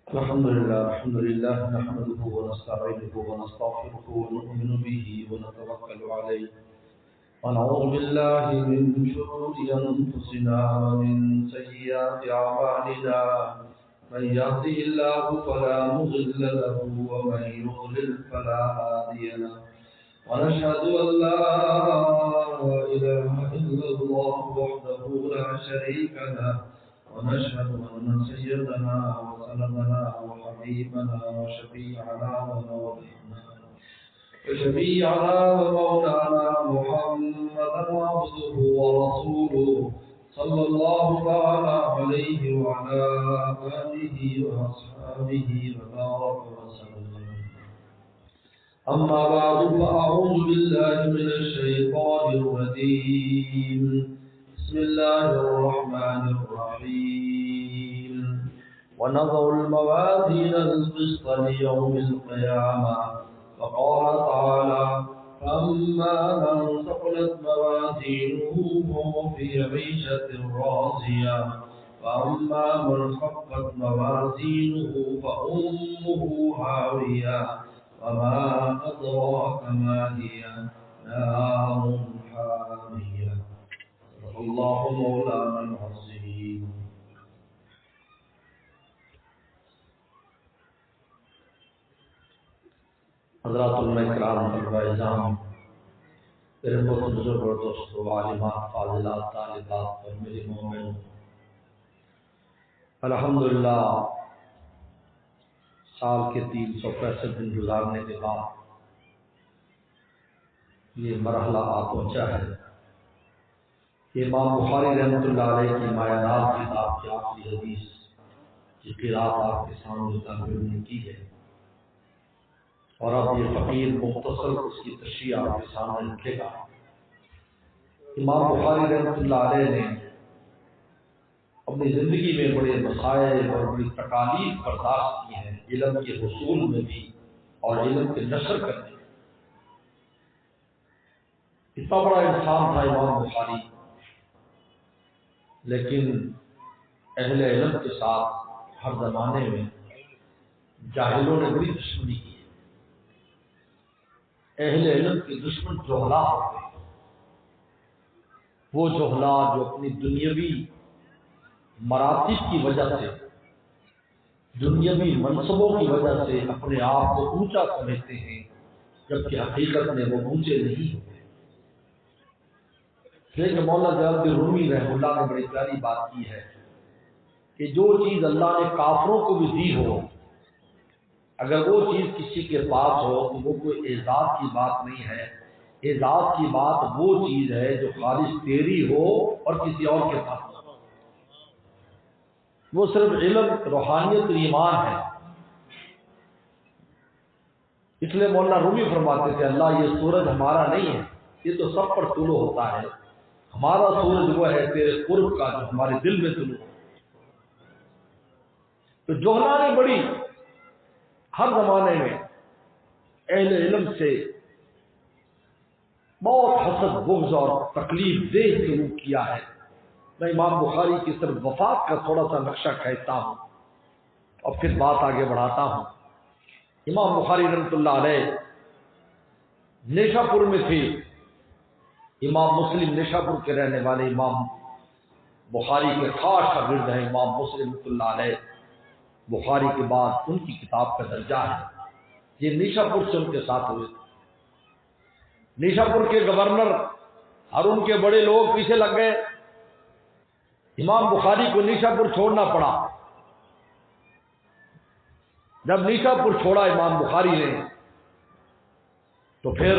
الحمد لله نحمده ونستعينه ونستغفره ونؤمن به ونتوكل عليه ونعوذ بالله من شرور أنفسنا ومن سيئات أعمالنا من يهده الله فلا مضل له ومن يضلل فلا هادي له ونشهد أن لا إله إلا الله وحده لا شريك له ونشهد أن سيدنا وسندنا وحبيبنا وشفيعنا ومولانا محمدا عبده ورسوله صلى الله تعالى عليه وعلى آله وأصحابه وبارك وسلم. أما بعد فأعوذ بالله من الشيطان الرجيم. بسم الله الرحمن الرحيم. ونضع الموازين القسط ليوم القيامة وقال تعالى فأما من ثقلت موازينه فهو في عيشة راضية وأما من خفت موازينه فأمه هاوية وما أدراك ما هي نار حامية. اللہ مولانا العظیم. حضرات علماء کرام طلباء اعزام، میرے بہت بزرگ اور دوستوں، عالمات، فاضلات، طالبات اور میرے مومن، الحمدللہ سال کے 365 دن گزارنے کے بعد یہ مرحلہ آ پہنچا ہے. امام بخاری رحمۃ اللہ علیہ کی مایہ ناز کتاب کی آخری حدیث کی قرأت آپ کے سامنے تعبیر نے کی ہے، اور اب یہ فقیر مختصر اس کی تشریح آپ کے سامنے رکھے گا. امام بخاری رحمۃ اللہ علیہ نے اپنی زندگی میں بڑے مسائل اور بڑی تکالیف برداشت کی ہیں، علم کے حصول میں بھی اور علم کے نشر کرنے میں. اتنا بڑا انسان تھا امام بخاری، لیکن اہل علم کے ساتھ ہر زمانے میں جاہلوں نے بڑی دشمنی کی ہے. اہل علم کے دشمن جہلا ہوتے ہیں، وہ جہلا جو اپنی دنیاوی مراتب کی وجہ سے، دنیاوی منصبوں کی وجہ سے اپنے آپ کو اونچا سمجھتے ہیں، جبکہ حقیقت میں وہ اونچے نہیں ہوتے. لیکن مولانا جلال الدین رومی رحمہ اللہ نے بڑی پیاری بات کی ہے کہ جو چیز اللہ نے کافروں کو بھی دی ہو، اگر وہ چیز کسی کے پاس ہو تو وہ کوئی اعزاز کی بات نہیں ہے. اعزاز کی بات وہ چیز ہے جو خالص تیری ہو اور کسی اور کے پاس ہو. وہ صرف علم، روحانیت اور ایمان ہے. اس لیے مولانا رومی فرماتے تھے اللہ یہ سورج ہمارا نہیں ہے، یہ تو سب پر طلوع ہوتا ہے. ہمارا سورج وہ ہے تیرے قرب کا جو ہمارے دل میں طلوع ہو. تو جوہلا نے بڑی ہر زمانے میں اہل علم سے بہت حسد، بغض اور تکلیف دہ سلوک کیا ہے. میں امام بخاری کی صرف وفات کا تھوڑا سا نقشہ کھینچتا ہوں اور پھر بات آگے بڑھاتا ہوں. امام بخاری رحمۃ اللہ علیہ نیشا پور میں تھے. امام مسلم نیشا پور کے رہنے والے امام بخاری کے خاص شاگرد ہیں. امام مسلم رحمۃ اللہ علیہ بخاری کے بعد ان کی کتاب کا درجہ ہے. یہ نیشا پور سے ان کے ساتھ ہوئے تھے. نیشا پور کے گورنر اور ان کے بڑے لوگ پیچھے لگ گئے. امام بخاری کو نیشا پور چھوڑنا پڑا. جب نیشا پور چھوڑا امام بخاری نے تو پھر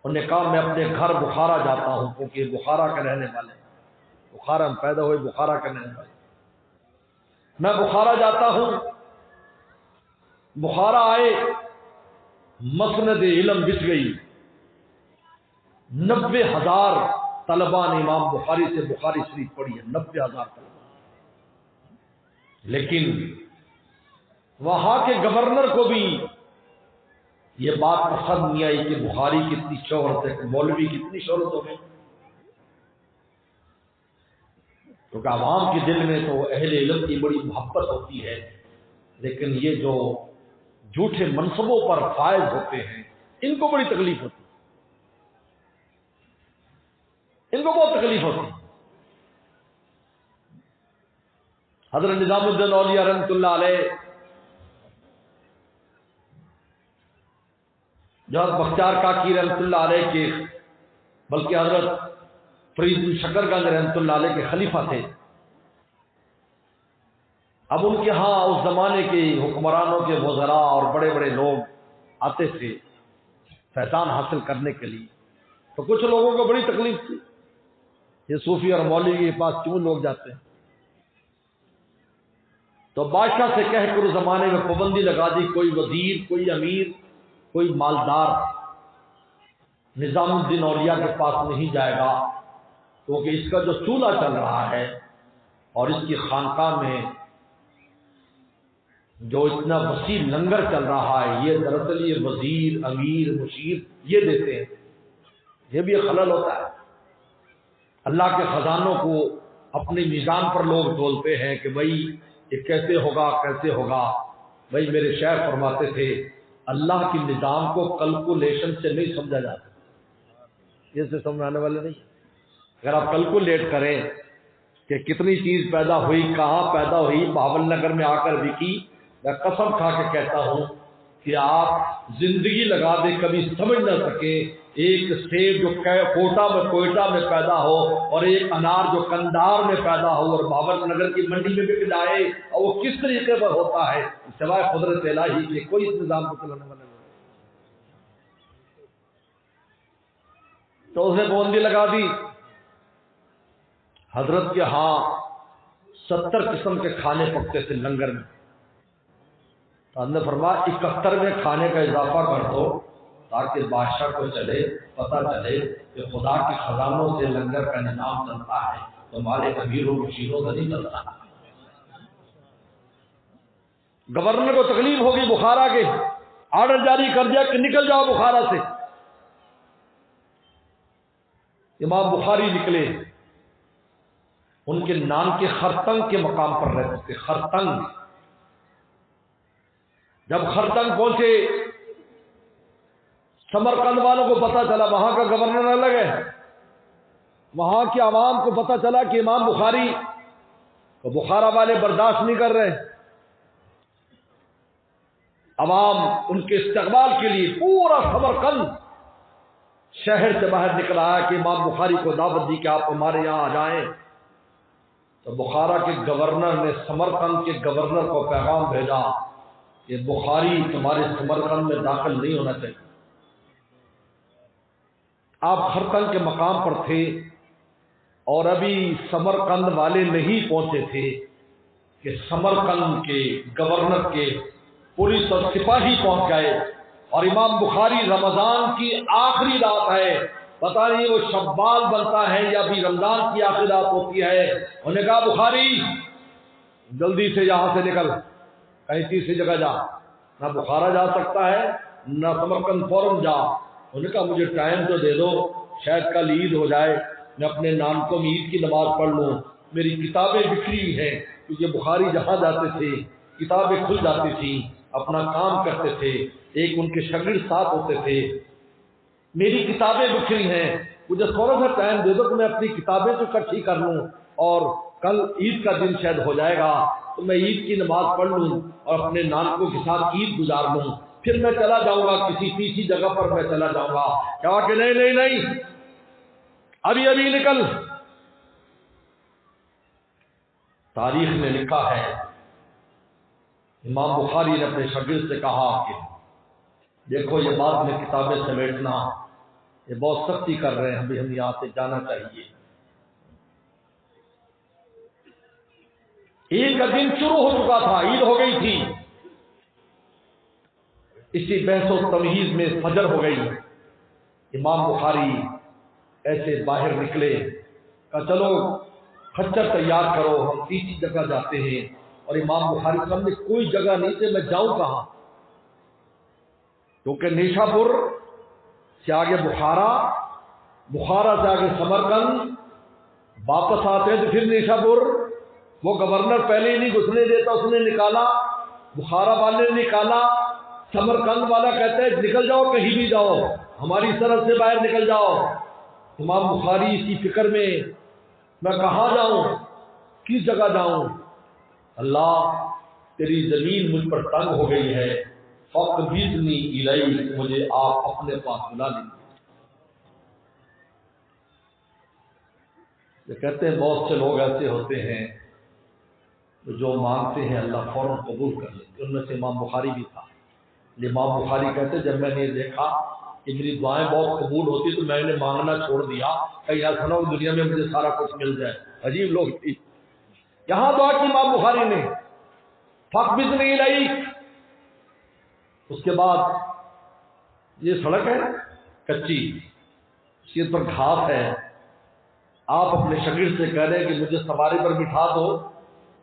انہوں نے کہا میں اپنے گھر بخارا جاتا ہوں، کیونکہ بخارا کے رہنے والے، بخارا میں پیدا ہوئے، بخارا کے رہنے والے. میں بخارا جاتا ہوں. بخارا آئے، مسند علم بچ گئی. 90,000 طلبا نے امام بخاری سے بخاری شریف پڑھی ہے. 90,000 طلبا. لیکن وہاں کے گورنر کو بھی یہ بات پسند نہیں آئی کہ بخاری کتنی شہرت ہے، مولوی کتنی شہرت ہو گئی. کیونکہ عوام کے دل میں تو اہل علم کی بڑی محبت ہوتی ہے. لیکن یہ جو جھوٹے منصبوں پر فائز ہوتے ہیں ان کو بڑی تکلیف ہوتی ہے، ان کو بہت تکلیف ہوتی ہے۔ حضرت نظام الدین اولیاء رحمۃ اللہ علیہ، جو حضرت بختیار کاکی رحمۃ اللہ علیہ کے، بلکہ حضرت فرید بن شکر گنج رحمۃ اللہ علیہ کے خلیفہ تھے، اب ان کے ہاں اس زمانے کے حکمرانوں کے وزراء اور بڑے بڑے لوگ آتے تھے فیضان حاصل کرنے کے لیے، تو کچھ لوگوں کو بڑی تکلیف تھی، یہ صوفی اور مولوی کے پاس کیوں لوگ جاتے ہیں؟ تو بادشاہ سے کہہ کر اس زمانے میں پابندی لگا دی، کوئی وزیر، کوئی امیر، کوئی مالدار نظام الدین اولیاء کے پاس نہیں جائے گا، کیونکہ اس کا جو چولہا چل رہا ہے اور اس کی خانقاہ میں جو اتنا وسیع لنگر چل رہا ہے، یہ دراصل یہ وزیر، امیر، مشیر یہ دیتے ہیں، یہ بھی خلل ہوتا ہے۔ اللہ کے خزانوں کو اپنے میزان پر لوگ تولتے ہیں کہ بھائی یہ کیسے ہوگا کیسے ہوگا۔ بھائی میرے شیخ فرماتے تھے اللہ کے نظام کو کیلکولیشن سے نہیں سمجھا جاتا، یہ سے سمجھانے والے نہیں۔ اگر آپ کیلکولیٹ کریں کہ کتنی چیز پیدا ہوئی، کہاں پیدا ہوئی، بہاول نگر میں آ کر بکی، میں قسم کھا کے کہتا ہوں کہ آپ زندگی لگا دیں کبھی سمجھ نہ سکے ایک سیب جو کوئٹہ میں پیدا ہو اور ایک انار جو کندہار میں پیدا ہو اور بہاول نگر کی منڈی میں بک جائے، اور وہ کس طریقے پر ہوتا ہے، سوائے قدرت الہی کے کوئی اس نظام کو چلانے والا نہیں۔ تو اس نے پابندی لگا دی، حضرت کے ہاں 70 قسم کے کھانے پکتے تھے لنگر میں، تو ہم نے فرمایا 71ویں کھانے کا اضافہ کر دو تاکہ بادشاہ کو چلے، پتہ چلے کہ خدا کے خزانوں سے لنگر کا نظام چلتا ہے، تمہارے امیروں مشیروں سے نہیں چلتا۔ گورنر کو تکلیف ہوگی، بخارا کے آرڈر جاری کر دیا کہ نکل جاؤ بخارا سے۔ امام بخاری نکلے، ان کے نام کے خرتنگ کے مقام پر رہتے تھے، خرتنگ۔ جب خرتنگ پہنچے، سمرقند والوں کو پتا چلا وہاں کا گورنر الگ ہے، وہاں کے عوام کو پتا چلا کہ امام بخاری کو بخارا والے برداشت نہیں کر رہے، عوام ان کے استقبال کے لیے پورا سمرقند شہر سے باہر نکل آیا کہ امام بخاری کو دعوت دی کہ آپ ہمارے یہاں آ جائیں۔ تو بخارا کے گورنر نے سمرقند کے گورنر کو پیغام بھیجا کہ بخاری تمہارے سمرقند میں داخل نہیں ہونا چاہیے۔ آپ خرتنگ کے مقام پر تھے اور ابھی سمرقند والے نہیں پہنچے تھے کہ سمرقند کے گورنر کے پولیس اور سپاہی پہنچ گئے، اور امام بخاری رمضان کی آخری رات ہے، پتہ نہیں وہ شوال بنتا ہے یا بھی رمضان کی آخری رات ہوتی ہے، انہوں نے کہا بخاری جلدی سے یہاں سے نکل، کہیں تیسری جگہ جا، نہ بخارا جا سکتا ہے نہ سمرقند، فوراً جا۔ انہوں نے کہا مجھے ٹائم تو دے دو، شاید کل عید ہو جائے، میں اپنے نانکوں میں عید کی نماز پڑھ لوں، میری کتابیں بکھری ہیں، کیونکہ بخاری جہاں جاتے تھے کتابیں کھل جاتی تھیں، اپنا کام کرتے تھے، ایک ان کے شاگرد ساتھ ہوتے تھے، میری کتابیں بکھری ہیں، مجھے تھوڑا سا ٹائم دے دو کہ میں اپنی کتابیں تو اکٹھی کر لوں، اور کل عید کا دن شاید ہو جائے گا تو میں عید کی نماز پڑھ لوں اور اپنے نانکوں کے ساتھ عید گزار لوں، پھر میں چلا جاؤں گا کسی تیسری جگہ پر، میں چلا جاؤں گا۔ کہا کہ نہیں نہیں نہیں، ابھی ابھی نکل۔ تاریخ نے لکھا ہے امام بخاری نے اپنے شاگرد سے کہا کہ دیکھو یہ بات میں کتابیں سمیٹنا، یہ بہت سختی کر رہے ہیں، ہم یہاں سے جانا چاہیے۔ عید کا دن شروع ہو چکا تھا، عید ہو گئی تھی، اسی بحث و تمہیز میں فجر ہو گئی۔ امام بخاری ایسے باہر نکلے، کہا چلو خچر تیار کرو، ہم تیسری جگہ جاتے ہیں، اور امام بخاری سامنے کوئی جگہ نہیں تھی، میں جاؤں کہاں، کیونکہ نیشا پور سے آگے بخارا، بخارا سے آگے سمرقند، واپس آتے ہیں تو پھر نیشا پور، وہ گورنر پہلے ہی نہیں گھسنے دیتا، اس نے نکالا، بخارا والے نے نکالا، سمرقند والا کہتا ہے نکل جاؤ، کہیں بھی جاؤ، ہماری سرحد سے باہر نکل جاؤ۔ امام بخاری اسی فکر میں کہاں جاؤں، کس جگہ جاؤں؟ اللہ تیری زمین مجھ پر تنگ ہو گئی ہے، فاقبضنی الیک، مجھے آپ اپنے پاس بلا لیجیے۔ یہ کہتے ہیں بہت سے لوگ ایسے ہوتے ہیں جو مانگتے ہیں اللہ فوراً قبول کر لیتے، ان میں سے امام بخاری بھی تھا۔ امام بخاری کہتے جب میں نے دیکھا کہ میری دعائیں بہت قبول ہوتی تو میں نے مانگنا چھوڑ دیا، کہیں ایسا نہ ہو دنیا میں مجھے سارا کچھ مل جائے۔ عجیب لوگ تھی۔ یہاں دعا کی امام بخاری نے، فاقبضنی الیک۔ اس کے بعد یہ سڑک ہے کچی، اس کے پر گھاس ہے، آپ اپنے شاگرد سے کہہ رہے ہیں کہ مجھے سواری پر بٹھا دو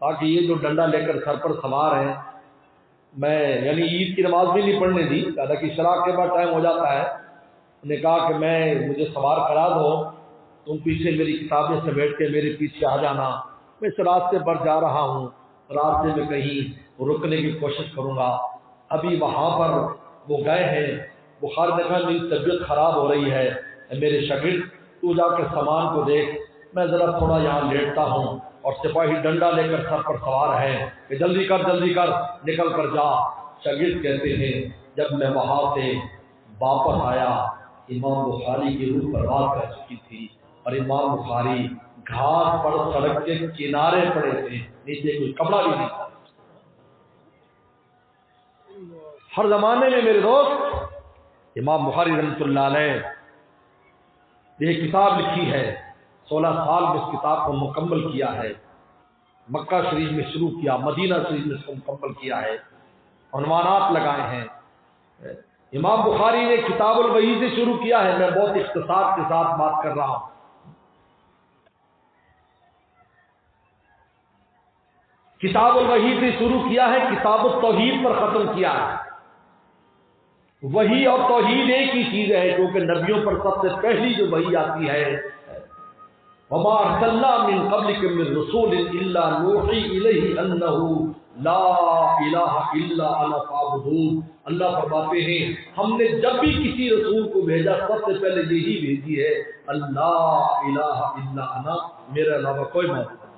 تاکہ یہ جو ڈنڈا لے کر سر پر سوار ہیں، میں یعنی عید کی نماز بھی نہیں پڑھنے دی، حالانکہ اشراق کے بعد ٹائم ہو جاتا ہے، انہوں نے کہا کہ مجھے سوار کرا دو، تم پیچھے میری کتابیں سمیٹ کے میرے پیچھے آ جانا، میں اس راستے پر جا رہا ہوں، راستے میں کہیں رکنے کی کوشش کروں گا۔ ابھی وہاں پر وہ گئے ہیں، بخاری نے کہا میری طبیعت خراب ہو رہی ہے، میرے شاگرد تو جا کے سامان کو دیکھ، میں ذرا تھوڑا یہاں لیٹتا ہوں، اور سپاہی ڈنڈا لے کر سر پر سوار ہیں کہ جلدی کر نکل کر جا۔ شاگرد کہتے ہیں جب میں وہاں سے واپس آیا، امام بخاری کی روح برباد کر چکی تھی، اور امام بخاری گھاس پر سڑک کے کنارے پڑے تھے، نیچے کوئی کپڑا بھی نہیں تھا۔ ہر زمانے میں میرے دوست امام بخاری رحمۃ اللہ علیہ یہ کتاب لکھی ہے، 16 سال میں اس کتاب کو مکمل کیا ہے، مکہ شریف میں شروع کیا، مدینہ شریف میں اس کو مکمل کیا ہے، عنوانات لگائے ہیں۔ امام بخاری نے کتاب الوحی سے شروع کیا ہے، میں بہت اختصار کے ساتھ بات کر رہا ہوں۔ کتاب الوحی سے شروع کیا ہے، کتاب التوحید پر ختم کیا ہے۔ وحی اور توحید ایک ہی چیز ہے، کیونکہ نبیوں پر سب سے پہلی جو وحی آتی ہے، وما ارسلنا من قبلک من رسول الا نوحی الیہ انہ لا الہ الا انا فاعبدون۔ اللہ فرماتے ہیں ہم نے جب بھی کسی رسول کو بھیجا سب سے پہلے یہی بھیجی ہے، اللہ الہ الا انا، میرے علاوہ کوئی معبود نہیں۔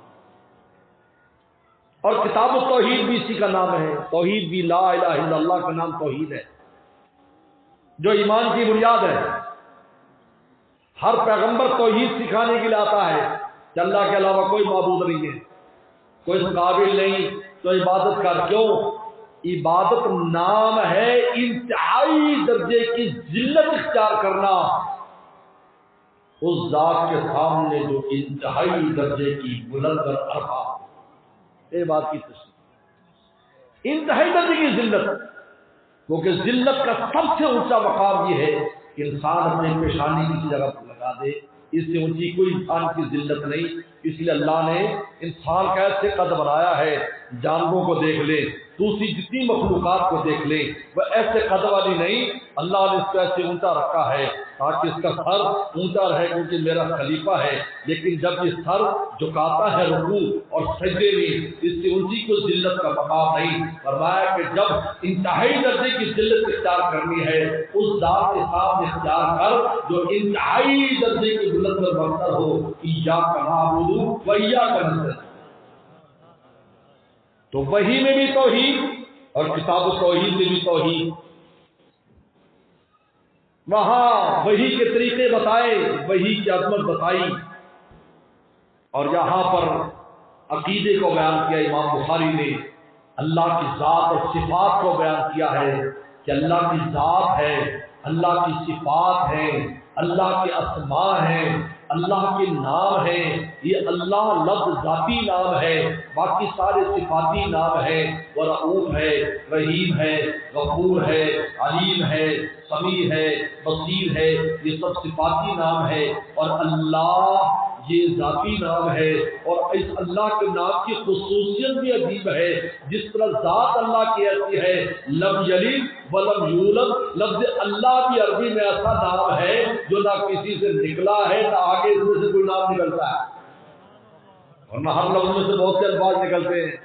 اور کتاب التوحید بھی اسی کا نام ہے، توحید بھی لا الہ الا اللہ کا نام توحید ہے، جو ایمان کی بنیاد ہے۔ ہر پیغمبر توحید سکھانے کے لیے آتا ہے کہ اللہ کے علاوہ کوئی معبود نہیں ہے، کوئی اس قابل نہیں تو عبادت کر۔ کیوں؟ عبادت نام ہے انتہائی درجے کی ذلت اختیار کرنا اس ذات کے سامنے جو انتہائی درجے کی بلند اور عرفہ، یہ بات کی تشریح، انتہائی درجے کی ذلت، کیونکہ ذلت کا سب سے اونچا مقام یہ ہے کہ انسان اپنی پیشانی کسی جگہ پر لگا دے، اس سے اونچی کوئی انسان کی ذلت نہیں۔ اس لیے اللہ نے انسان کا ایسے قد بنایا ہے، جانوروں کو دیکھ لے، دوسری جتنی مخلوقات کو دیکھ لے، وہ ایسے قد والی نہیں، اللہ نے اس کو ایسے اونچا رکھا ہے تاکہ اس کا سر اونچا رہے، کیونکہ میرا خلیفہ ہے، لیکن جب یہ سر جھکاتا ہے رکوع اور سجدے میں، اس سے اونچی کوئی ذلت کا مقام نہیں۔ فرمایا کہ جب انتہائی درجے کی ذلت اختیار کرنی ہے، اس ذات کے سامنے اختیار کر جو انتہائی درجے کی بلند اور برتر ہو، ایاک نعبد و ایاک نستعین۔ تو وحی میں بھی توحید اور کتاب التوحید میں بھی توحید، وہاں وحی کے طریقے بتائے، وحی کی عظمت بتائی، اور یہاں پر عقیدے کو بیان کیا۔ امام بخاری نے اللہ کی ذات اور صفات کو بیان کیا ہے کہ اللہ کی ذات ہے، اللہ کی صفات ہیں، اللہ کے اسماء ہیں، اللہ کے نام ہیں۔ یہ اللہ لفظ ذاتی نام ہے، باقی سارے صفاتی نام ہیں۔ وہ رؤوف ہے، رحیم ہے، غفور ہے، علیم ہے، سمیع ہے، بصیر ہے، یہ سب صفاتی نام ہے۔ اور اللہ یہ ذاتی نام ہے، اور اس اللہ کے نام کی خصوصیت بھی عجیب ہے۔ جس طرح ذات اللہ کی ایسی ہے، لم یلد ولم یولد، لفظ اللہ بھی عربی میں ایسا نام ہے جو نہ کسی سے نکلا ہے نہ آگے اس میں سے کوئی نام نکلتا ہے، اور نہ ہر لفظ میں سے بہت سے الفاظ نکلتے ہیں۔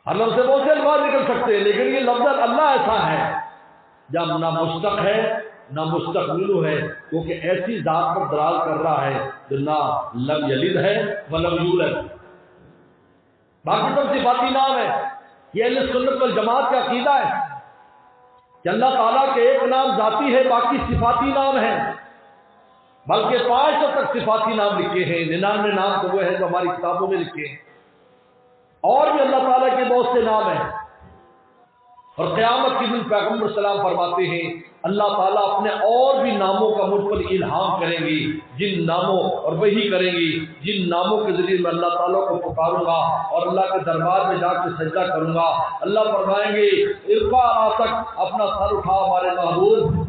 ہر لفظ سے بہت سے الفاظ نکل سکتے ہیں، لیکن یہ لفظ اللہ ایسا ہے جب نہ مشتق ہے نہ مستقبل ہے، کیونکہ ایسی ذات پر دلال کر رہا ہے جو نہ لم یلد ہے ولم یولد۔ باقی سب صفاتی نام ہے۔ یہ اہل سنت والجماعت کا عقیدہ ہے کہ اللہ تعالیٰ کے ایک نام ذاتی ہے، باقی صفاتی نام ہے، بلکہ 500 تک صفاتی نام لکھے ہیں، 99 نام تو وہ ہیں جو ہماری کتابوں میں لکھے ہیں، اور بھی اللہ تعالیٰ کے بہت سے نام ہیں۔ اور قیامت کے دن پیغمبر سلام فرماتے ہیں اللہ تعالیٰ اپنے اور بھی ناموں کا مجھ پر الہام کریں گے، جن ناموں اور وہی کریں گے جن ناموں کے ذریعے میں اللہ تعالیٰ کو پکاروں گا اور اللہ کے دربار میں جا کے سجدہ کروں گا۔ اللہ فرمائیں گے ارفع راسک، اپنا سر اٹھا ہمارے محبوب،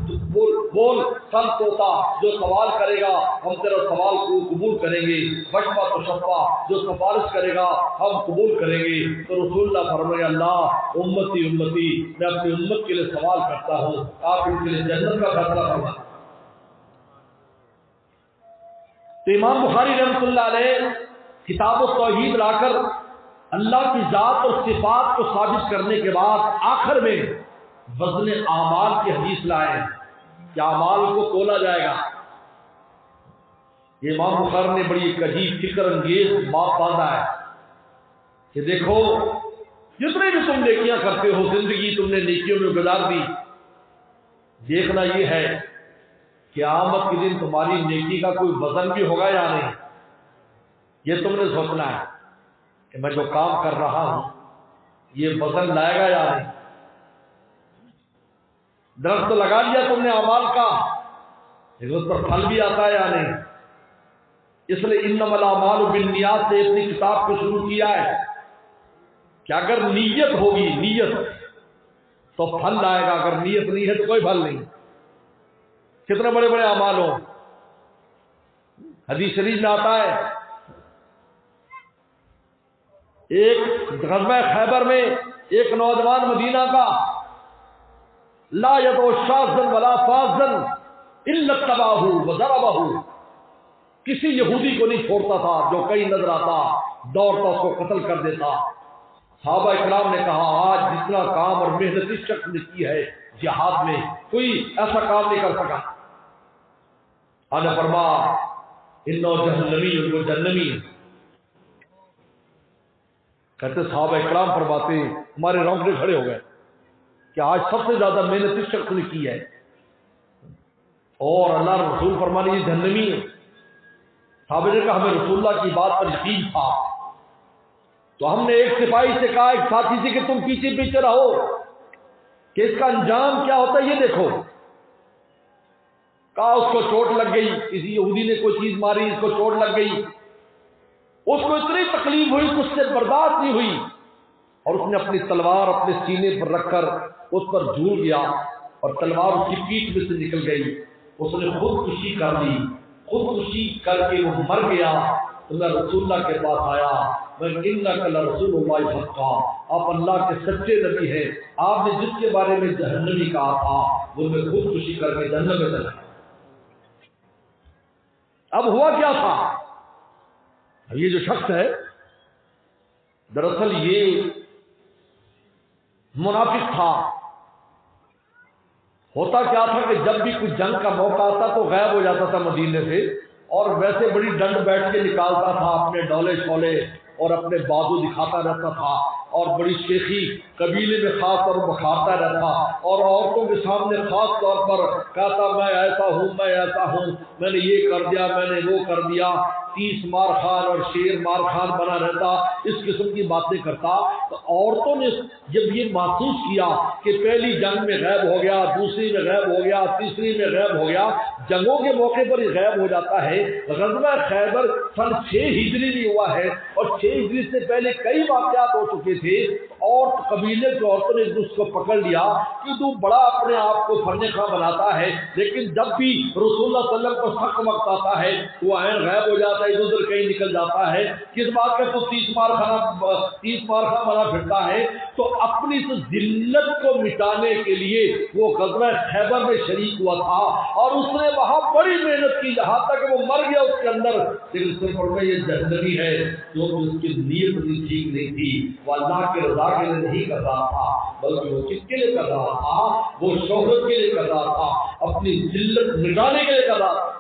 بول سر توتا، جو سوال کرے گا ہم تیرا سوال کو قبول کریں گے، وشفا تو شفا، جو سفارش کرے گا ہم قبول کریں گے۔ تو رسول اللہ فرمائے اللہ امتی امتی، میں اپنی امت کے لیے سوال کرتا ہوں، آپ ان کے لیے جنت کا فیصلہ کرنا۔ تو امام بخاری رحمۃ اللہ علیہ کتاب التوحید لا کر اللہ کی ذات اور صفات کو ثابت کرنے کے بعد آخر میں وزن اعمال کی حدیث لائے کہ اعمال کو تولا جائے گا۔ یہ امام بخاری نے بڑی ایک عجیب فکر انگیز بات باندھا ہے کہ دیکھو جتنے بھی تم نیکیاں کرتے ہو، زندگی تم نے نیکیوں میں گزار دی، دیکھنا یہ ہے کہ قیامت کے دن تمہاری نیکی کا کوئی وزن بھی ہوگا یا نہیں۔ یہ تم نے سوچنا ہے کہ میں جو کام کر رہا ہوں یہ وزن لائے گا یا نہیں۔ درخت لگا لیا تم نے اعمال کا، لیکن اس پر پھل بھی آتا ہے یا نہیں۔ اس لیے انما الاعمال بالنیات سے اپنی کتاب کو شروع کیا ہے کہ اگر نیت ہوگی، نیت تو پھل لائے گا، اگر نیت نہیں ہے تو کوئی پھل نہیں۔ کتنے بڑے بڑے اعمال ہوں، حدیث شریف میں آتا ہے ایک غزوہ خیبر میں ایک نوجوان مدینہ کا لا یدعو شاذا ولا فاذا الا اتبعه وضربه، کسی یہودی کو نہیں چھوڑتا تھا، جو کہیں نظر آتا دوڑتا اس کو قتل کر دیتا۔ صحابہ اکرام نے کہا آج جتنا کام اور محنت اس شخص نے کی ہے جہاد میں کوئی ایسا کام نہیں کر سکا۔ آنے فرما انہو جہنمی، وہ جہنمی ہے۔ کہتے صحابہ اکرام فرماتے ہمارے رونگٹے کھڑے ہو گئے کہ آج سب سے زیادہ محنت اس شخص نے کی ہے، اور اللہ رسول فرمانے یہ جہنمی ہے۔ صحابہ نے کہا ہمیں رسول اللہ کی بات پر یقین تھا، تو ہم نے ایک سپاہی سے کہا، ایک ساتھی سے کہ تم پیچھے پیچھے رہو کہ اس کا انجام کیا ہوتا ہے یہ دیکھو۔ کہا اس کو چوٹ لگ گئی، کسی یہودی نے کوئی چیز ماری، اس کو چوٹ لگ گئی، اس کو اتنی تکلیف ہوئی کہ اس سے برداشت نہیں ہوئی، اور اس نے اپنی تلوار اپنے سینے پر رکھ کر اس پر جھول گیا اور تلوار اس کی پیٹھ میں سے نکل گئی۔ اس نے خودکشی کر لی، خودکشی کر کے وہ مر گیا۔ تو میں رسول اللہ کے پاس آیا، میں انک لرسول اللہ حقا، آپ اللہ کے سچے نبی ہیں، آپ نے جس کے بارے میں جہنمی کہا تھا وہ میں خودکشی کر کے جہنم میں چلا۔ اب ہوا کیا تھا؟ یہ جو شخص ہے دراصل یہ منافق تھا۔ ہوتا کیا تھا کہ جب بھی کوئی جنگ کا موقع آتا تو غائب ہو جاتا تھا مدینے سے، اور ویسے بڑی ڈنڈ بیٹھ کے نکالتا تھا، اپنے ڈولے شولے اور اپنے بازو دکھاتا رہتا تھا، اور بڑی شیخی قبیلے میں خاص طور پر بکھارتا رہتا، اور عورتوں کے سامنے خاص طور پر کہتا میں ایسا ہوں، میں ایسا ہوں، میں نے یہ کر دیا، میں نے وہ کر دیا، 30 مار خان اور شیر مار خان بنا رہتا، اس قسم کی باتیں کرتا۔ تو عورتوں نے جب یہ محسوس کیا کہ پہلی جنگ میں غائب ہو گیا، دوسری میں غائب ہو گیا، تیسری میں غائب ہو گیا، جنگوں کے موقع پر یہ غائب ہو جاتا ہے۔ غزوہ خیبر سن 6 ہجری میں ہوا ہے، اور 6 ہجری سے پہلے کئی واقعات ہو چکے تھے، اور قبیلے کی عورتوں نے اس کو پکڑ لیا کہ تو بڑا اپنے آپ کو فرنے خواہ بناتا ہے، لیکن جب بھی رسول اللہ صلی اللہ علیہ وسلم کو سخت وقت آتا ہے وہ عین غائب ہو جاتا ہے، ادھر ادھر کہیں نکل جاتا ہے۔ کس بات کا تو 30 مار خانہ بنا پھرتا ہے۔ تو اپنی اس ذلت کو مٹانے کے لیے وہ غزوہ خیبر میں شریک ہوا تھا، اور اس نے وہاں بڑی محنت کی، یہاں تک وہ مر گیا اس کے اندر، لیکن اس میں یہ جہنمی ہے کیونکہ اس کی نیت بھی ٹھیک نہیں تھی، وہ اللہ کے رضا اللہ کے لیے نہیں کر رہا تھا، بلکہ وہ کس کے لیے کر رہا تھا؟ وہ شہرت کے لیے کر رہا تھا، اپنی ذلت مٹانے کے لیے کر رہا تھا۔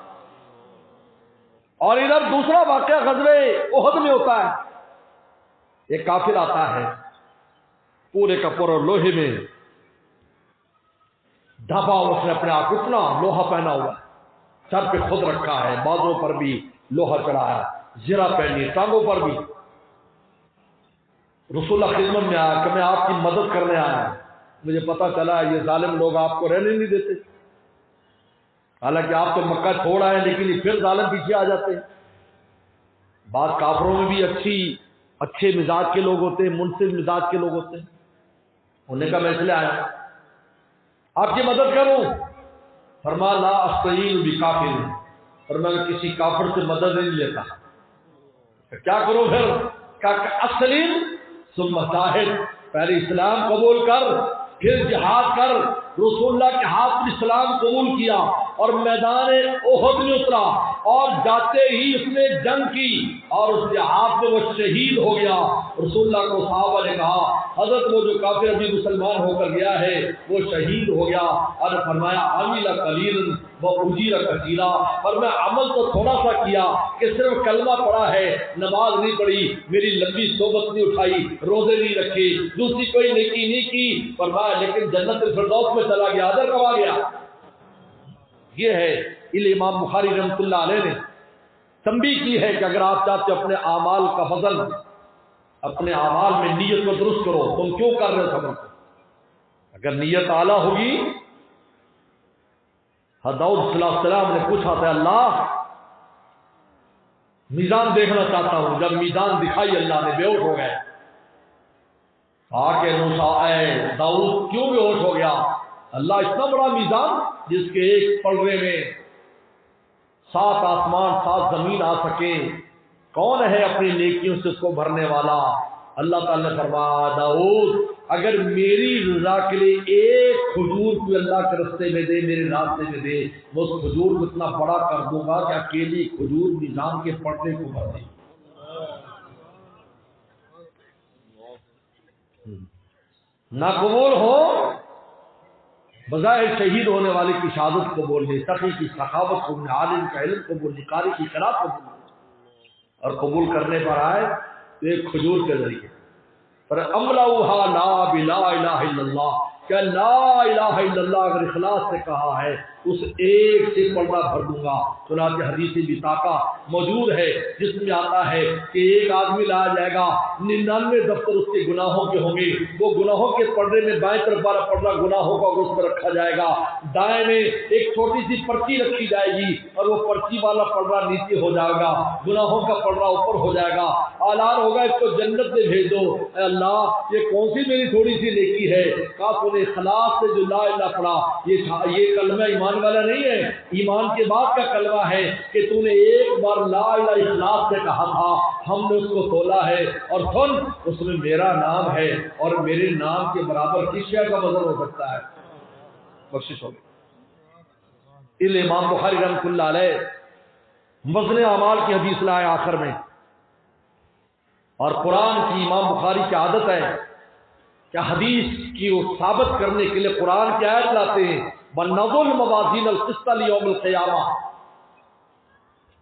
اور ادھر دوسرا واقعہ غزوہ احد میں ہوتا ہے، ایک کافر آتا ہے پورے کا پورا لوہے میں ڈھپا، اس نے اپنے آپ اتنا لوہا پہنا ہوا ہے، سر پہ خود رکھا ہے، بازوں پر بھی لوہا چڑھایا، زرہ پہنی، ٹانگوں پر بھی۔ رسول اللہ خدمت میں آیا کہ میں آپ کی مدد کرنے آیا، مجھے پتا چلا یہ ظالم لوگ آپ کو رہنے نہیں دیتے، حالانکہ آپ تو مکہ چھوڑ آئے لیکن یہ پھر ظالم پیچھے آ جاتے ہیں۔ بعض کافروں میں بھی اچھے مزاج کے لوگ ہوتے ہیں، منصف مزاج کے لوگ ہوتے ہیں۔ انہوں نے کہا میں اس لیے آیا آپ کی مدد کروں۔ فرمایا لا استعین بکافر، فرمایا کسی کافر سے مدد نہیں لیتا۔ کیا کروں پھر؟ کہ اسلم ثم جاہد، پہلے اسلام قبول کر پھر جہاد کر۔ رسول اللہ کے ہاتھ میں اسلام قبول کیا اور میدان احد میں اترا، اور جاتے ہی اس نے جنگ کی اور اس کے ہاتھ میں وہ شہید ہو گیا۔ رسول اللہ کو صحابہ نے کہا حضرت وہ جو کافر ابھی مسلمان ہو کر گیا ہے وہ شہید ہو گیا، اور فرمایا عمل قلیلا واجر کثیرا، فرمایا عمل تو تھوڑا سا کیا کہ صرف کلمہ پڑھا ہے، نماز نہیں پڑھی، میری لمبی صحبت نہیں اٹھائی، روزے نہیں رکھے، دوسری کوئی نیکی نہیں کی، فرمایا لیکن جنت الفردوس میں چلا گیا، ادھر کب آ گیا؟ یہ ہے امام بخاری رحمۃ اللہ علیہ نے تنبیہ کی ہے کہ اگر آپ چاہتے اپنے اعمال کا فضل، اپنے اعمال میں نیت کو درست کرو، تم کیوں کر رہے ہو سفر کو؟ اگر نیت اعلیٰ ہوگی، داؤد صلی اللہ علیہ وسلم نے پوچھا تھا اللہ میزان دیکھنا چاہتا ہوں، جب میزان دکھائی اللہ نے بے ہوش ہو گئے۔ کہ اے داؤد کیوں بے ہوش ہو گیا؟ اللہ اتنا بڑا میزان جس کے ایک پلڑے میں 7 آسمان 7 زمین آ سکے، کون ہے اپنی نیکیوں سے اس کو بھرنے والا؟ اللہ تعالیٰ نے فرمایا داؤد اگر میری رضا کے لیے ایک کھجور کو اللہ کے راستے میں دے، میرے راستے میں دے، میں اس کھجور کو اتنا بڑا کر دوں گا کہ اکیلی کھجور میزان کے پردے کو بھر دے۔ نہ قبول ہو بظاہر شہید ہونے والے کی شہادت قبول نہیں، سخی کی سخاوت قبول نہیں، عالم کا علم قبول نہیں، قاری کی قرات قبول نہیں، اور قبول کرنے پر آئے تو ایک کھجور کے ذریعے پر املؤھا لا الہ الا اللہ، کہ لا الہ الا اللہ اگر اخلاص سے کہا ہے اس ایک سے پردہ بھر دوں گا۔ چنانچہ حدیث بطاقہ موجود ہے جس میں آتا ہے کہ ایک آدمی لایا جائے گا، 99 دفتر اس کے گناہوں کے ہوں گے، وہ گناہوں کے پردے میں بائیں طرف والا پردہ گناہوں کا اس پر رکھا جائے گا، دائیں میں ایک چھوٹی سی پرچی رکھی جائے گی اور وہ پرچی والا پردہ نیچے ہو جائے گا، گناہوں کا پردہ اوپر ہو جائے گا۔ اعلان ہوگا اس کو جنت میں بھیج دو۔ اے اللہ یہ کون سی میری تھوڑی سی نیکی ہے؟ کہا تو نے اخلاص سے جو لا الہ پڑھا، یہ کلمہ ایمان والا نہیں ہے، ایمان کے بعد کا کلمہ ہے کہ تو نے ایک بار لا الہ اخلاص سے کہا تھا، ہم نے اس کو تولا ہے اور سن اس میں میرا نام ہے، اور میرے نام کے برابر کس شے کا وزن ہو سکتا ہے؟ بخشش ہوگی۔ اس امام بخاری رحمۃ اللہ علیہ وزن اعمال کی حدیث لائے آخر میں، اور قرآن کی امام بخاری کی عادت ہے کہ حدیث کی وہ ثابت کرنے کے لیے قرآن کی آیت لاتے ہیں وَنَضُعُ الْمَوَازِينَ الْقِسْطَ لِيَوْمِ الْقِيَامَةِ،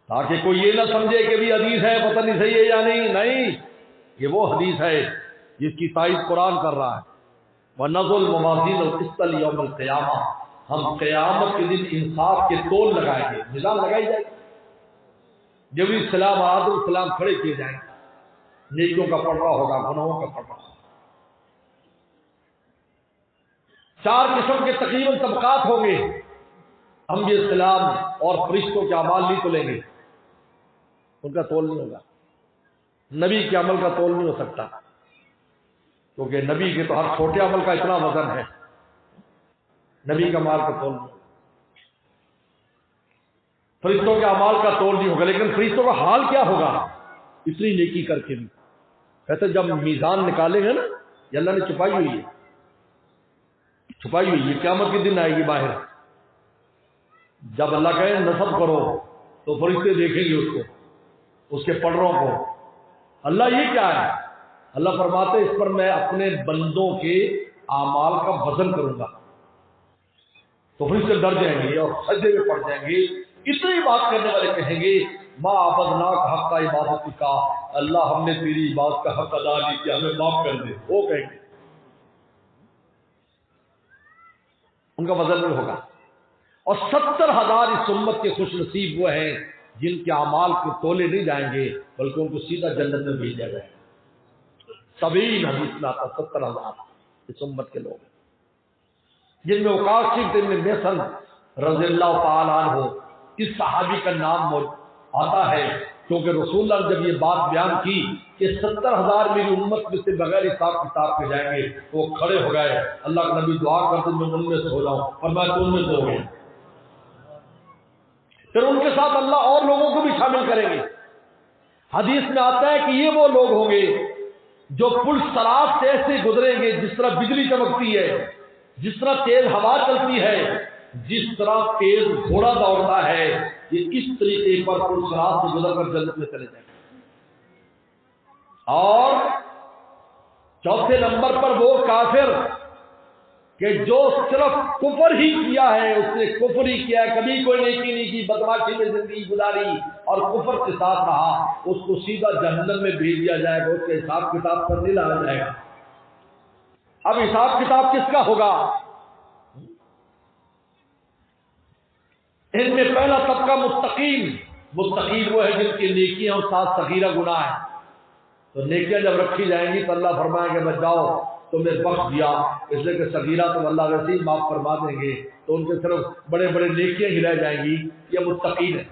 تاکہ کوئی یہ نہ سمجھے کہ بھی حدیث ہے پتہ نہیں صحیح ہے یا نہیں، یہ وہ حدیث ہے جس کی تائید قرآن کر رہا ہے۔ وَنَضُعُ الْمَوَازِينَ الْقِسْطَ لِيَوْمِ الْقِيَامَةِ، ہم قیامت کے دن انصاف کے تول لگائیں گے، میزان لگائی جائے گی، جب السلام آدم السلام کھڑے کیے جائیں گے، نیکیوں کا پردہ ہوگا، گناہوں کا پردہ ہوگا۔ 4 قسم کے تقریباً طبقات ہوں گے، انبیاء السلام اور فرشتوں کے اعمال نہیں تولیں گے، ان کا تول نہیں ہوگا، نبی کے عمل کا تول نہیں ہو سکتا، کیونکہ نبی کے تو ہر چھوٹے عمل کا اتنا وزن ہے، نبی کا مال کا تول نہیں ہوگا، فرشتوں کے اعمال کا تول نہیں ہوگا۔ لیکن فرشتوں کا حال کیا ہوگا اتنی نیکی کر کے بھی؟ کہتے جب میزان نکالیں گے نا، یہ اللہ نے چھپائی ہوئی ہے، چھپائی ہوئی ہے، قیامت کے دن آئے گی باہر، جب اللہ کہے نصب کرو تو فرشتے دیکھیں گے اس کو، اس کے پلڑوں کو، اللہ یہ کیا ہے؟ اللہ فرماتے اس پر میں اپنے بندوں کے اعمال کا وزن کروں گا، تو پھر سے ڈر جائیں گے اور سجدے میں پڑ جائیں گے۔ اتنی بات کرنے والے کہیں گے ما عبدناک حق عبادت کا، اللہ ہم نے تیری عبادت کا حق ادا نہیں کیا، ہمیں معاف کر دے۔ وہ کہیں گے، ان کا وزن نہیں ہوگا۔ اور 70,000 اس امت کے خوش نصیب وہ ہیں جن کے اعمال کو تولے نہیں جائیں گے بلکہ ان کو سیدھا جنت میں بھیجا جائے گا۔ 70 حدیث میں آتا 70,000 اس امت کے لوگ، جن میں وقاص بن محصن رضی اللہ تعالیٰ عنہ اس صحابی کا نام آتا ہے، کیونکہ رسول اللہ نے جب یہ بات بیان کی کہ 70,000 میری امت میں سے بغیر حساب کتاب کے جائیں گے تو وہ کھڑے ہو گئے۔ اللہ کے نبی دعا کرتے میں ان میں سے ہو جاؤں، اور میں تو ان میں سے ہو گیا۔ پھر ان کے ساتھ اللہ اور لوگوں کو بھی شامل کریں گے۔ حدیث میں آتا ہے کہ یہ وہ لوگ ہوں گے جو پل صراط سے ایسے گزریں گے جس طرح بجلی چمکتی ہے، جس طرح تیز ہوا چلتی ہے، جس طرح تیز گھوڑا دوڑتا ہے، یہ اس طریقے پر پل صراط سے گزر کر جنت میں چلے جائیں گے۔ اور چوتھے نمبر پر وہ کافر کہ جو صرف کفر ہی کیا ہے، اس نے کفر ہی کیا ہے، کبھی کوئی نیکی نہیں کی، بدماشی میں زندگی گزاری اور کفر کے ساتھ رہا، اس کو سیدھا جہنم میں بھیج دیا جائے گا، اس کے حساب کتاب پر نہیں لایا جائے گا۔ اب حساب کتاب کس کا ہوگا؟ ان میں پہلا طبقہ متقین وہ ہے جن کی نیکیاں اور ساتھ صغیرہ گناہ ہے۔ تو نیکیاں جب رکھی جائیں گی تو اللہ فرمائیں گے بچ جاؤ، تمہیں بخش دیا، اس لیے کہ صغیرہ تو اللہ ویسے ہی معاف فرما دیں گے، تو ان کے صرف بڑے بڑے نیکیاں ہی رہ جائیں گی۔ یہ متقین ہے۔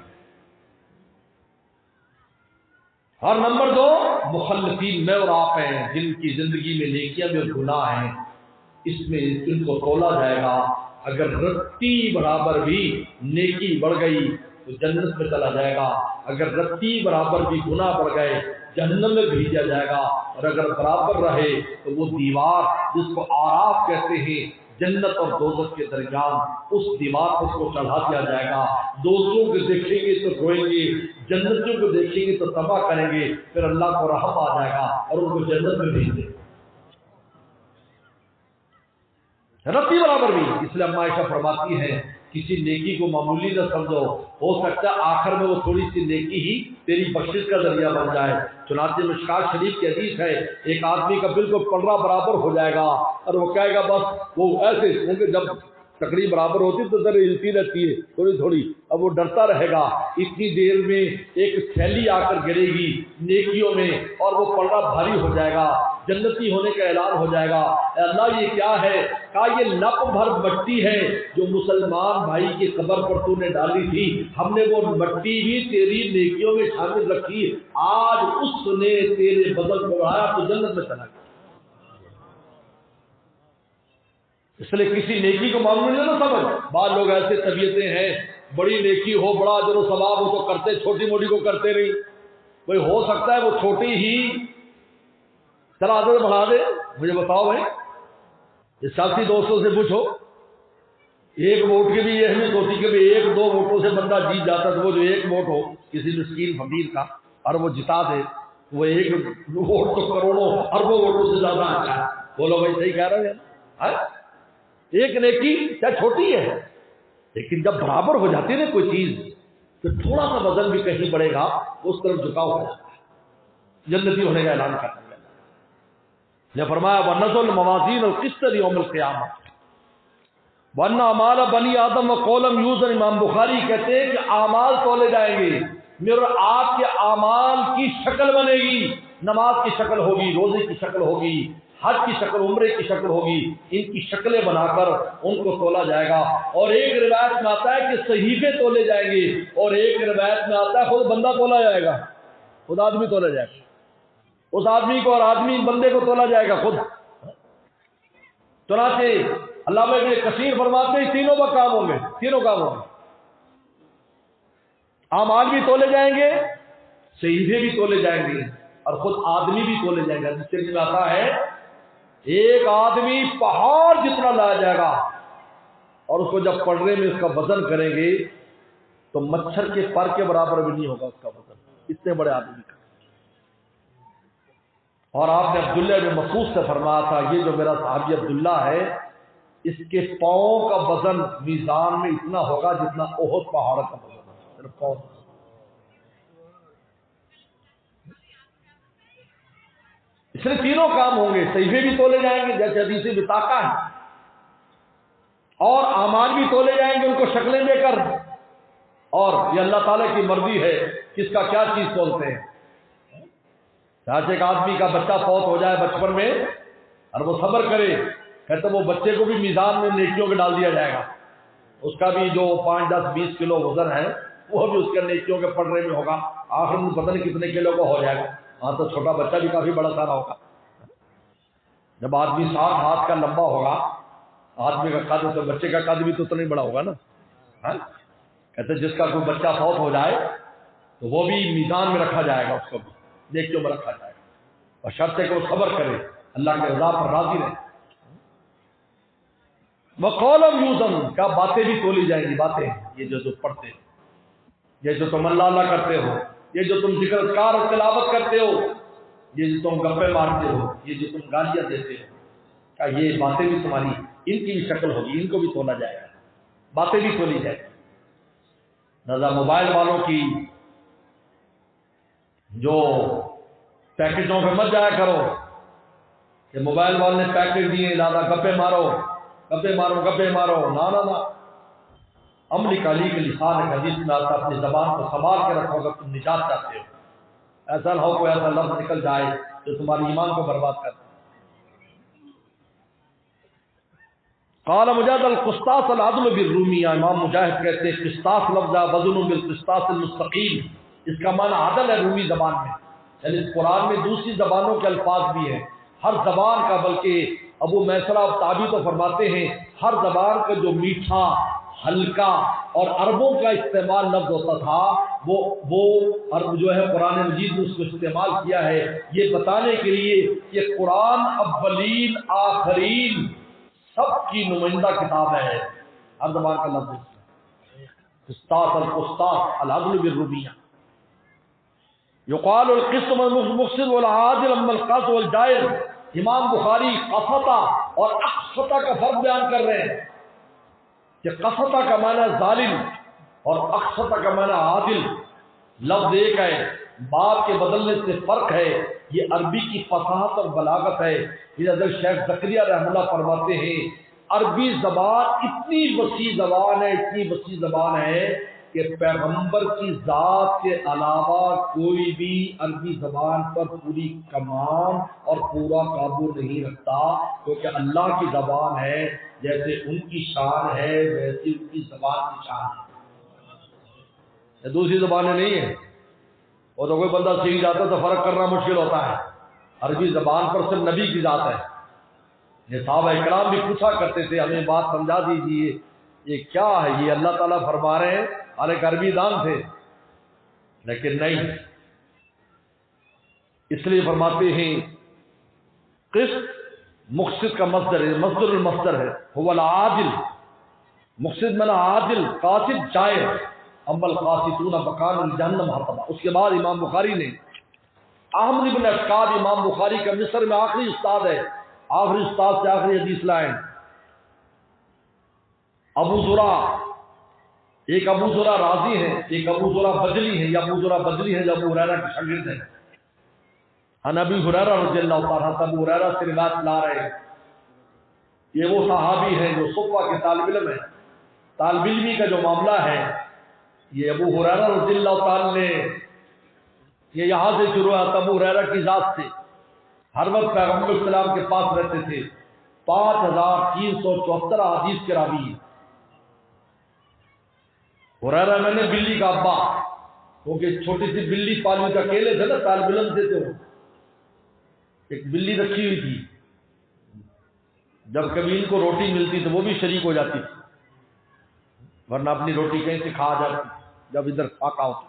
اور نمبر 2 مخلفین میں اور آپ ہیں، جن کی زندگی میں نیکیاں میں گناہ ہیں، اس میں ان کو تولا جائے گا۔ اگر رتی برابر بھی نیکی بڑھ گئی تو جنت میں چلا جائے گا، اگر رتی برابر بھی گناہ بڑھ گئے جہنم میں بھیجا جائے گا، اور اگر برابر رہے تو وہ دیوار جس کو آراف کہتے ہیں جنت اور دوزخ کے درمیان، اس دیوار پر اس کو چڑھا دیا جائے گا۔ دوستوں کو دیکھیں گے تو روئیں گے، جنتیوں کو دیکھیں گے تو تباہ کریں گے، پھر اللہ کو رحم آ جائے گا اور ان کو جنت میں بھیج دیں گے۔ رتی برابر بھی، اس لیے اما عائشہ فرماتی ہیں کسی نیکی کو معمولی نہ سمجھو، ہو سکتا ہے آخر میں وہ تھوڑی سی نیکی ہی تیری بخشش کا ذریعہ بن جائے۔ چنانچہ مشکات شریف کی حدیث ہے، ایک آدمی کا بالکل پلڑا برابر ہو جائے گا اور وہ کہے گا بس، وہ ایسے کیونکہ جب تقریب برابر ہوتی تو ذرا ہلتی رہتی ہے تھوڑی تھوڑی، اب وہ ڈرتا رہے گا، اتنی دیر میں ایک تھیلی آ کر گرے گی نیکیوں میں اور وہ پلڑا بھاری ہو جائے گا، جنتی ہونے کا اعلان ہو جائے گا۔ اے اللہ یہ کیا ہے؟ کہا یہ لپ بھر مٹی ہے جو مسلمان بھائی کی قبر پر تو نے ڈالی تھی، ہم نے وہ مٹی بھی تیری نیکیوں میں شامل رکھی، آج اس نے تیرے بدن کو بڑھایا تو جنت میں چلا گیا۔ اس لیے کسی نیکی کو معمولی نہ سمجھ۔ بعض لوگ ایسے طبیعتیں ہیں، بڑی نیکی ہو، بڑا اجر و ثواب ہو تو کرتے، چھوٹی موٹی کو کرتے نہیں۔ کوئی ہو سکتا ہے وہ چھوٹی ہی چلا دے بڑھا دے۔ مجھے بتاؤ بھائی، یہ ساتھی دوستوں سے پوچھو، ایک ووٹ کی بھی یہ اہمیت ہوتی کہ ایک دو ووٹوں سے بندہ جیت جاتا، تو وہ جو ایک ووٹ ہو کسی مسکین فقیر کا اور وہ جتا دے، وہ ایک ووٹ تو کروڑوں اربوں ووٹوں سے زیادہ اچھا ہے۔ بولو بھائی صحیح کہہ رہے ہیں؟ ایک نیکی چاہے چھوٹی ہے لیکن جب برابر ہو جاتی ہے نا کوئی چیز تو تھوڑا سا وزن بھی کہیں پڑے گا اس طرف جھکاؤ ہو جاتا ہے، جنتی ہونے کا اعلان کرتا ہے۔ نے فرمایا وَنَزُلُ الْمَوَازِينَ الْقِسْطَ لِيَوْمِ الْقِيَامَةِ وَأَنَّ أَعْمَالَ بَنِي آدَمَ وَقَوْلًا يُوزَنُ۔ امام بخاری کہتے ہیں کہ اعمال تولے جائیں گے، میرے آپ کے اعمال کی شکل بنے گی، نماز کی شکل ہوگی، روزے کی شکل ہوگی، حج کی شکل، عمرے کی شکل ہوگی، ان کی شکلیں بنا کر ان کو تولا جائے گا۔ اور ایک روایت میں آتا ہے کہ صحیفے تولے جائیں گے، اور ایک روایت میں آتا ہے خود بندہ تولا جائے گا، خود آدمی تولا جائے گا، اس آدمی کو اور آدمی بندے کو تولا جائے گا خود۔ چنانچہ علامہ ابن کثیر فرماتے ہیں تینوں کا کام ہوں گے، تینوں کام ہوں گے، اعمال بھی تولے جائیں گے، صحیفے بھی تولے جائیں گے، اور خود آدمی بھی تولے جائیں گے۔ جس سے آتا ہے ایک آدمی پہاڑ جتنا لایا جائے گا، اور اس کو جب پڑھنے میں اس کا وزن کریں گے تو مچھر کے پر کے برابر بھی نہیں ہوگا اس کا وزن، اتنے بڑے آدمی کا۔ اور آپ نے عبداللہ بن مسعود سے فرمایا تھا یہ جو میرا صحابی عبداللہ ہے اس کے پاؤں کا وزن میزان میں اتنا ہوگا جتنا احد پہاڑ کا وزن ہے، صرف پاؤں۔ اس لیے تینوں کام ہوں گے، صحیفے بھی تولے جائیں گے جیسے حدیث بطاقہ ہے، اور اعمال بھی تولے جائیں گے ان کو شکلیں دے کر، اور یہ اللہ تعالیٰ کی مرضی ہے کس کا کیا چیز تولتے ہیں۔ چاہے ایک آدمی کا بچہ فوت ہو جائے بچپن میں اور وہ صبر کرے، کہتے وہ بچے کو بھی میزان میں نیکیوں کے ڈال دیا جائے گا، اس کا بھی جو 5 10 20 کلو وزن ہے وہ بھی اس کے نیکیوں کے پڑھنے میں ہوگا، آخر میں پتہ نہیں کتنے کلو کا ہو جائے گا۔ ہاں تو چھوٹا بچہ بھی کافی بڑا سارا ہوگا۔ جب آدمی 60 ہاتھ کا لمبا ہوگا آدمی کا قد، تو بچے کا قد بھی تو اتنا ہی بڑا ہوگا نا۔ کہتے جس کا کوئی بچہ فوت ہو جائے تو وہ بھی میزان میں رکھا جائے گا، اس کو بھی نیکیوں میں رکھا جائے گا، اور شرط ہے کہ وہ صبر کرے، اللہ کے رضا پر راضی رہے۔ وَقَوْلًا يُوزَنُ، کیا باتیں بھی تولی جائیں گی، باتیں یہ جو پڑھتے ہیں، یہ جو تم اللہ اللہ کرتے ہو، یہ جو تم ذکر اذکار اور تلاوت کرتے ہو، یہ جو تم گپے مارتے ہو، یہ جو تم گالیاں دیتے ہو، کیا یہ باتیں بھی تمہاری، ان کی بھی شکل ہوگی، ان کو بھی تولا جائے گا، باتیں بھی تولی جائیں گی۔ لہذا موبائل والوں کی جو پیکجوں پہ مت جایا کرو کہ موبائل والے نے پیکج دیے لہذا گپے مارو گپے مارو گپے مارو، نہ عملی کالی کے لسان ہے، حدیث میں آتا اپنی زبان کو سنبھال کے رکھو اگر تم نجات چاہتے ہو، ایسا نہ ہو کوئی ایسا لفظ نکل جائے جو تمہاری ایمان کو برباد کر دے۔ قال مجاہد القسطاس العدل بالرومیہ، امام مجاہد کہتے ہیں قسطاس لفظ وزن بالقسطاس المستقیم، اس کا معنی عدل ہے رومی زبان میں، یعنی اس قرآن میں دوسری زبانوں کے الفاظ بھی ہیں، ہر زبان کا، بلکہ ابو میسرہ تابعی تو فرماتے ہیں ہر زبان کا جو میٹھا ہلکا اور عربوں کا استعمال لفظ ہوتا تھا وہ عرب جو ہے قرآن مجید نے اس کو استعمال کیا ہے یہ بتانے کے لیے کہ قرآن اولین آخرین سب کی نمائندہ کتاب ہے، ہر زبان کا لفظ قسطاس القسطاس العدل بالرومیہ۔ یقال القسط المقسط والعادل اما القسط والجائر، امام بخاری قسطہ اور اقسطہ کا فرق بیان کر رہے ہیں کہ قسطہ کا معنی ظالم اور اقسطہ کا معنی عادل، لفظ ایک ہے، باب کے بدلنے سے فرق ہے، یہ عربی کی فصاحت اور بلاغت ہے۔ یہ حضرت شیخ زکریا رحمہ اللہ فرماتے ہیں عربی زبان اتنی وسیع زبان ہے، اتنی وسیع زبان ہے کہ پیغمبر کی ذات کے علاوہ کوئی بھی عربی زبان پر پوری کمان اور پورا قابو نہیں رکھتا، کیونکہ اللہ کی زبان ہے، جیسے ان کی شان ہے ویسے ان کی زبان کی شان ہے، دوسری زبانیں نہیں ہیں۔ اور تو کوئی بندہ سیکھ جاتا تو فرق کرنا مشکل ہوتا ہے، عربی زبان پر صرف نبی کی ذات ہے۔ یہ صحابہ اکرام بھی پوچھا کرتے تھے ہمیں بات سمجھا دیجیے یہ کیا ہے، یہ اللہ تعالیٰ فرما رہے ہیں، حالانکہ عربی دان تھے لیکن نہیں، اس لیے فرماتے ہیں قسط مقسط کا مصدر ہے، مصدر المصدر ہے، هو العادل، مقسط معنی عادل، قاسط جائر، اما القاسطون فکانوا لجہنم حطبا۔ اس کے بعد امام بخاری نے احمد بن اشکاب، امام بخاری کا مصر میں آخری استاد ہے، آخری استاد سے آخری حدیث لائن، ابو زرع، ایک ابو زرع راضی ہیں، ایک ابو زرع بجلی ہیں، یا ابو زرع بجلی ہیں جو ابو ہریرہ کے شاگرد ہیں، عن ابی ہریرہ رضی اللہ تعالیٰ عنہ، ابو ہریرہ سے روایت لا رہے ہیں، یہ وہ صحابی ہیں جو صفہ کے طالب علم ہیں، طالب علمی کا جو معاملہ ہے یہ ابو ہریرہ رضی اللہ تعالیٰ نے یہ یہاں سے شروع ہے، ابو ہریرہ کی ذات سے ہر وقت پیغمبر اسلام کے پاس رہتے تھے، 5374 حدیث کے راوی ہیں۔ ہریرہ میں نے بلی کا ابا، کیونکہ چھوٹی سی بلی پالی تھی، اکیلے تھے نا، طالب علم سے تھے، ایک بلی رکھی ہوئی تھی، جب کبھی ان کو روٹی ملتی تو وہ بھی شریک ہو جاتی تھی، ورنہ اپنی روٹی کہیں سے کھا جاتی، جب ادھر فاقہ ہوتا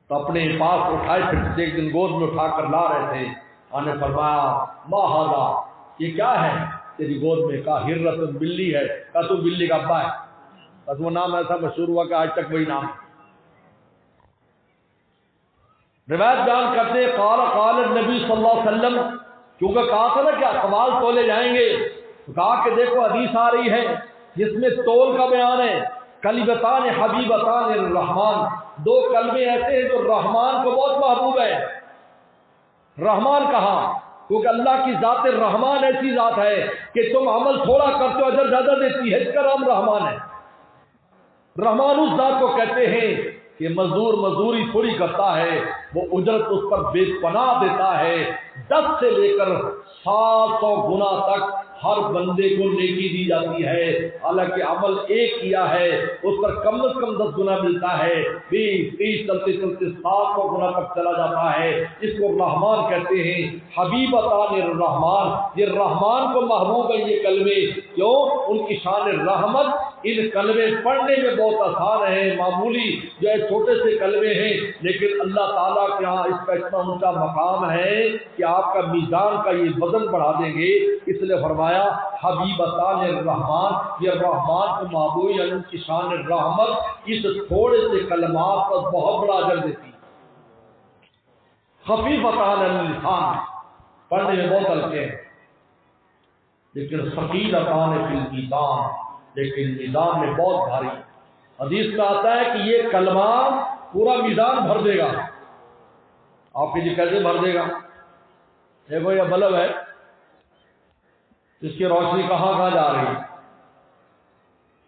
تو اپنے پاس اٹھائے پھرتے، ایک دن گود میں اٹھا کر لا رہے تھے، آنے فرمایا ما ھذا، یہ کیا ہے تیری گود میں؟ کہا ہرۃ، بلی ہے۔ کہا تو بلی کا ابا ہے؟ بس وہ نام ایسا مشہور ہوا کہ آج تک وہی نام ہے۔ روایت بیان کرتے قال النبی صلی اللہ علیہ وسلم، کیونکہ کہا تھا نا کہ اقوال تولے جائیں گے، تو کہا کہ دیکھو حدیث آ رہی ہے جس میں تول کا بیان ہے، کلمتان حبیبتان الرحمن، دو کلمے ایسے ہیں جو رحمان کو بہت محبوب ہے۔ رحمان کہا کیونکہ اللہ کی ذات رحمان ایسی ذات ہے کہ تم عمل تھوڑا کرتے ہو اجر زیادہ دیتی ہے، اس کا نام رحمان ہے۔ رحمان اس ذات کو کہتے ہیں کہ مزدور مزدوری تھوڑی کرتا ہے، وہ اجرت اس پر بے پناہ دیتا ہے، 10 سے لے کر 700 گنا تک ہر بندے کو نیکی دی جاتی ہے۔ حالانکہ عمل ایک کیا ہے اس پر کم از کم 10 گنا ملتا ہے، 20 30 چلتے چلتے 700 گنا تک چلا جاتا ہے۔ اس کو رحمان کہتے ہیں، حبیبتان الرحمان، یہ رحمان کو محبوب ہے یہ کلمے، کیوں؟ ان کی شان رحمت ان کلمے پڑھنے میں بہت آسان ہے، معمولی جو ہے چھوٹے سے کلمے ہیں، لیکن اللہ تعالیٰ کے ہاں اس کا اتنا اونچا مقام ہے کہ آپ کا میزان کا یہ وزن بڑھا دیں گے۔ اس لیے فرمایا حبیبتان الرحمان، یہ رحمان کو محبوب یعنی ان کی شان رحمت اس تھوڑے سے کلمات پر بہت بڑا اجر دیتی۔ خفیفتان اللسان، پڑھنے میں بہت ہلکے ہیں، لیکن ثقیلتان فی المیزان، لیکن میزان میں بہت بھاری۔ حدیث میں آتا ہے کہ یہ کلمہ پورا میزان بھر دے گا۔ آپ کی جی کیسے بھر دے گا؟ دیکھو یہ بلب ہے، اس کی روشنی کہاں کہاں جا رہی ہے؟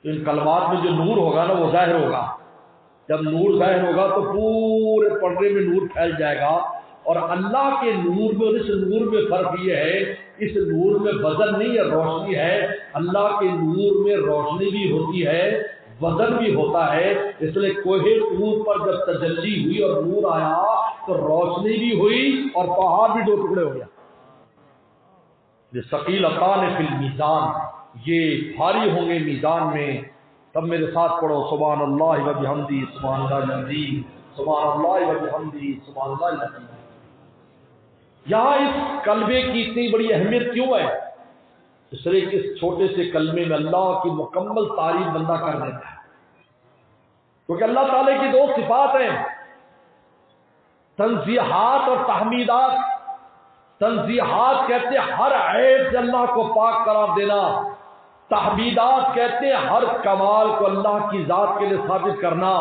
تو ان کلمات میں جو نور ہوگا نا وہ ظاہر ہوگا۔ جب نور ظاہر ہوگا تو پورے پردے میں نور پھیل جائے گا، اور اللہ کے نور میں اور اس نور میں فرق یہ ہے، اس نور میں وزن نہیں ہے، روشنی ہے۔ اللہ کے نور میں روشنی بھی ہوتی ہے، وزن بھی ہوتا ہے۔ اس لیے کوہ طور پر جب تجلی ہوئی اور نور آیا تو روشنی بھی ہوئی اور پہاڑ بھی 2 ٹکڑے ہو گیا۔ یہ ثقیلتان فی المیزان، یہ بھاری ہوں گے میزان میں۔ تب میرے ساتھ پڑھو سبحان اللہ و بحمدہ سبحان اللہ العظیم، سبحان اللہ و بحمدہ سبحان اللہ العظیم۔ یہاں اس کلمے کی اتنی بڑی اہمیت کیوں ہے؟ اس لیے کہ اس چھوٹے سے کلمے میں اللہ کی مکمل تعریف بندہ کر دیتا ہے، کیونکہ اللہ تعالی کی 2 صفات ہیں، تنزیہات اور تحمیدات۔ تنزیہات کہتے ہیں ہر عیب سے اللہ کو پاک قرار دینا، تحمیدات کہتے ہیں ہر کمال کو اللہ کی ذات کے لیے ثابت کرنا۔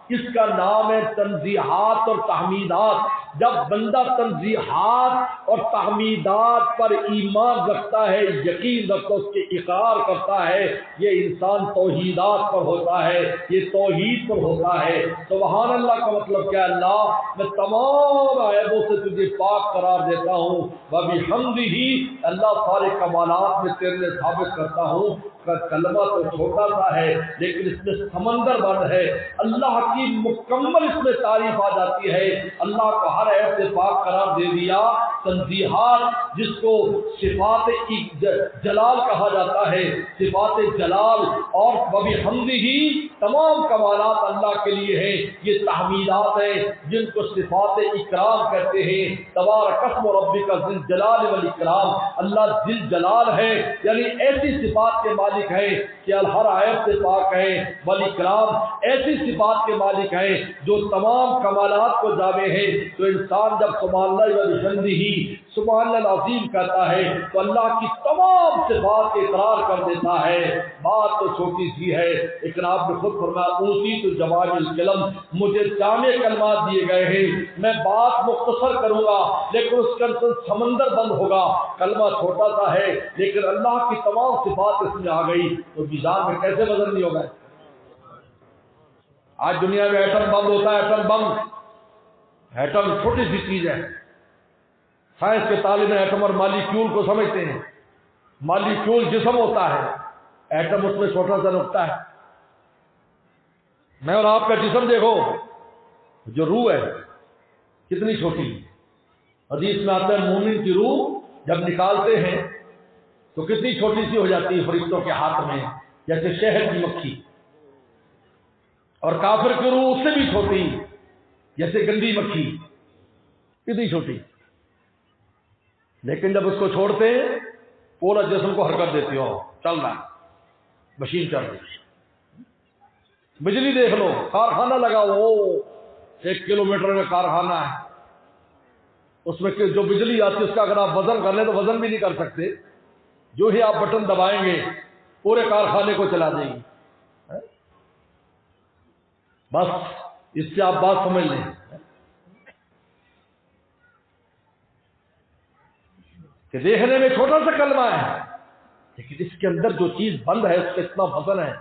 اس کا نام ہے تنزیہات اور تحمیدات۔ جب بندہ تنزیہات اور تحمیدات پر ایمان رکھتا ہے، یقین رکھتا ہے، اس کے اقرار کرتا ہے، یہ انسان توحیدات پر ہوتا ہے، یہ توحید پر ہوتا ہے۔ سبحان اللہ کا مطلب کیا؟ اللہ میں تمام عیبوں سے تجھے پاک قرار دیتا ہوں، وبحمدہ، اللہ سارے کمالات میں تیرے لیے ثابت کرتا ہوں۔ کا کلمہ تو چھوٹا سا ہے لیکن اس میں سمندر بند ہے، اللہ کی مکمل اس میں تعریف آ جاتی ہے۔ اللہ کو ہر عیب سے پاک قرار دے دیا۔ تنزیہات جس کو صفات جلال کہا جاتا ہے، صفات جلال اور وبحمدہ، تمام کمالات اللہ کے لیے ہیں۔ یہ تحمیدات ہیں جن کو صفات اکرام کہتے ہیں۔ تبارک اسم ربک ذی الجلال والاکرام، اللہ ذی الجلال ہے، یعنی ایسی صفات کے مالک ہے کہ ہر عیب سے پاک ہے، والاکرام ایسی صفات کے مالک ہے جو تمام کمالات کو جامع ہے۔ تو انسان جب سبحان اللہ وبحمدہ سبحان اللہ العظیم کہتا ہے تو اللہ کی تمام صفات اقرار کر دیتا ہے۔ بات تو چھوٹی سی ہے لیکن آپ نے خود فرمایا اوتیت جوامع الکلم، مجھے جامع کلمات دیے گئے ہیں، میں بات مختصر کروں گا لیکن اس کا سمندر بند ہوگا۔ کلمہ چھوٹا سا ہے لیکن اللہ کی تمام صفات اس میں آ گئی تو میزان میں کیسے وزن نہیں ہوگا؟ آج دنیا میں ایٹم بم ہوتا ہے، ایٹم بم، ایٹم چھوٹی سی چیز ہے۔ سائنس کے طالب ایٹم اور مالیکیول کو سمجھتے ہیں۔ مالیکیول جسم ہوتا ہے، ایٹم اس میں چھوٹا سا نقطہ ہے۔ میں اور آپ کا جسم دیکھو، جو روح ہے کتنی چھوٹی۔ حدیث میں آتا ہے مومن کی روح جب نکالتے ہیں تو کتنی چھوٹی سی ہو جاتی ہے فرشتوں کے ہاتھ میں، جیسے شہد کی مکھی۔ اور کافر کی روح اس سے بھی چھوٹی، جیسے گندی مکھی، کتنی چھوٹی۔ لیکن جب اس کو چھوڑتے ہیں پورا جسم کو حرکت دیتی ہو، چل رہا ہے، مشین چل رہی ہے۔ بجلی دیکھ لو، کارخانہ لگا ہو، 1 کلومیٹر کا کارخانہ ہے، اس میں کہ جو بجلی آتی ہے اس کا اگر آپ وزن کر لیں تو وزن بھی نہیں کر سکتے، جو ہی آپ بٹن دبائیں گے پورے کارخانے کو چلا دیں گے۔ بس اس سے آپ بات سمجھ لیں کہ دیکھنے میں چھوٹا سا کلمہ ہے لیکن اس کے اندر جو چیز بند ہے اس کا اتنا وزن ہے۔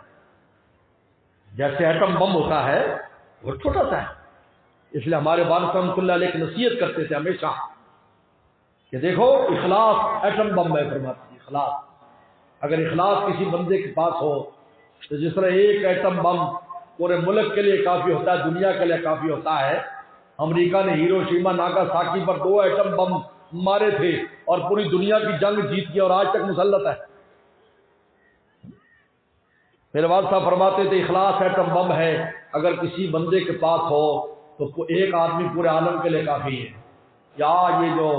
جیسے ایٹم بم ہوتا ہے وہ چھوٹا سا ہے، اس لیے ہمارے والد رحمۃ اللہ علیہ کی نصیحت کرتے تھے ہمیشہ کہ دیکھو اخلاص ایٹم بم ہے، فرماتے ہیں اخلاص، اگر اخلاص کسی بندے کے پاس ہو تو جس طرح ایک ایٹم بم پورے ملک کے لیے کافی ہوتا ہے، دنیا کے لیے کافی ہوتا ہے۔ امریکہ نے ہیروشیما ناگاساکی پر 2 ایٹم بم مارے تھے اور پوری دنیا کی جنگ جیت گیا اور آج تک مسلط ہے۔ میرے والد صاحب فرماتے تھے اخلاص ایٹم بم ہے، اگر کسی بندے کے پاس ہو تو ایک آدمی پورے عالم کے لیے کافی ہے۔ یا یہ جو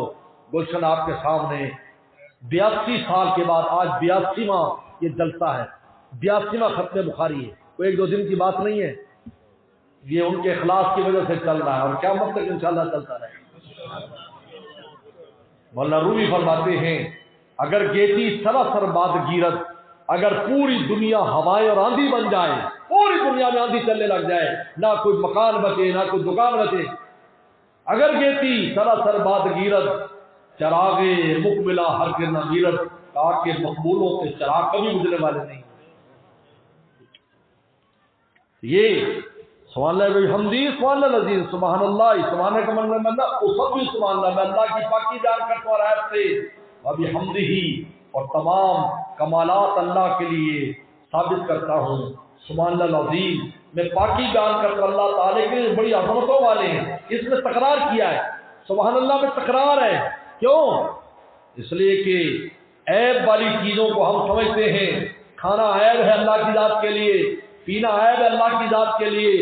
گلشن آپ کے سامنے 82 سال کے بعد آج 82واں یہ جلسہ ہے، 82واں ختم بخاری ہے، کوئی 1-2 دن کی بات نہیں ہے، یہ ان کے اخلاص کی وجہ سے چل رہا ہے اور قیامت تک انشاءاللہ چلتا رہے گا۔ مولانا رومی فرماتے ہیں اگر گیتی سراسر باد گیرت، اگر پوری دنیا ہوائیں اور آندھی بن جائے، پوری دنیا میں آندھی چلنے لگ جائے، نہ کوئی مکان بچے نہ کوئی دکان بچے، اگر گیتی سراسر باد گیرت چراغے مقبلہ ہر کے نہ گیرت، تاکہ مقبولوں کے چراغ کبھی بجھنے والے نہیں۔ یہ سبحان اللہ بحمدہ سبحان اللہ العظیم سبحان اللہ سبحان کا من بندہ سب بھی سبحان اللہ، میں اللہ کی پاکی جان کرتا ہوں اور عیب سے وبحمدہ، اور تمام کمالات اللہ کے لیے ثابت کرتا ہوں۔ سبحان اللہ العظیم، میں پاکی بیان کرتا ہوں اللہ تعالی کے لیے بڑی عظمتوں والے ہیں، اس میں تکرار کیا ہے، سبحان اللہ میں تکرار ہے، کیوں؟ اس لیے کہ عیب والی چیزوں کو ہم سمجھتے ہیں، کھانا عیب ہے اللہ کی ذات کے لیے، پینا عیب ہے اللہ کی ذات کے لیے،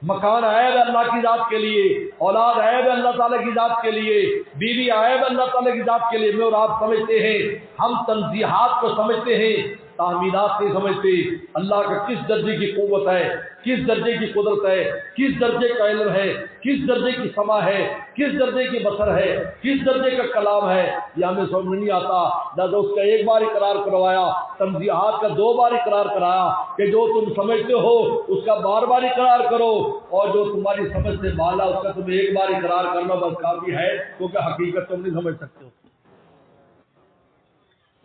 مکان عیب ہے اللہ کی ذات کے لیے، اولاد عیب ہے اللہ تعالیٰ کی ذات کے لیے، بیوی عیب ہے اللہ تعالیٰ کی ذات کے لیے۔ میں اور آپ سمجھتے ہیں، ہم تنزیہات کو سمجھتے ہیں، تعمیرات نہیں سمجھتے۔ اللہ کا کس درجے کی قوت ہے، کس درجے کی قدرت ہے، کس درجے کا علم ہے، کس درجے کی سمع ہے، کس درجے کی بصر ہے، کس درجے کا کلام ہے، یہ ہمیں سمجھ میں نہیں آتا۔ لہٰذا اس کا ایک بار اقرار کروایا، تنزیہات کا 2 بار اقرار کرایا کہ جو تم سمجھتے ہو اس کا بار بار اقرار کرو، اور جو تمہاری سمجھ سے بالا اس کا تمہیں ایک بار اقرار کرنا بس کافی ہے، کیونکہ حقیقت تم نہیں سمجھ سکتے ہو۔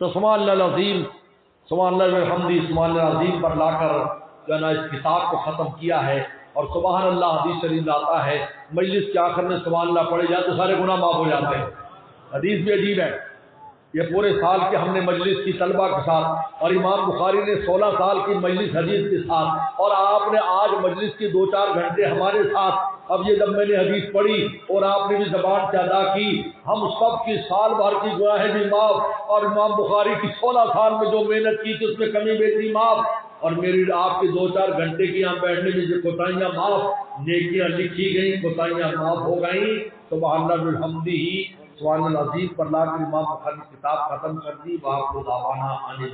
تو سبحان اللہ العظیم سبحان اللہ الحمدی سبحان اللہ العظیم پر لا کر جو ہے نا اس کتاب کو ختم کیا ہے۔ اور سبحان اللہ حدیث شریف میں آتا ہے مجلس کے آخر میں سبحان اللہ پڑھے جاتے سارے گناہ معاف ہو جاتے ہیں۔ حدیث بھی عجیب ہے، یہ پورے سال کے ہم نے مجلس کی طلبہ کے ساتھ، اور امام بخاری نے 16 سال کی مجلس حدیث کے ساتھ، اور آپ نے آج مجلس کی 2-4 گھنٹے ہمارے ساتھ۔ اب یہ جب میں نے حدیث پڑھی اور آپ نے بھی زبان سے ادا کی، ہم سب کی سال بھر کی گناہیں بھی معاف، اور امام بخاری کی 16 سال میں جو محنت کی تھی اس میں کمی بیشی معاف، اور میری آپ کی 2-4 گھنٹے کی یہاں بیٹھنے میں جو کوتاہیاں معاف، نیکیاں لکھی گئیں، کوتاہیاں معاف ہو گئیں۔ سبحان اللہ بالحمدہ سبحان اللہ العظیم پر لا کر امام بخاری کتاب ختم کر دی۔ باپ کو دعوانا آنے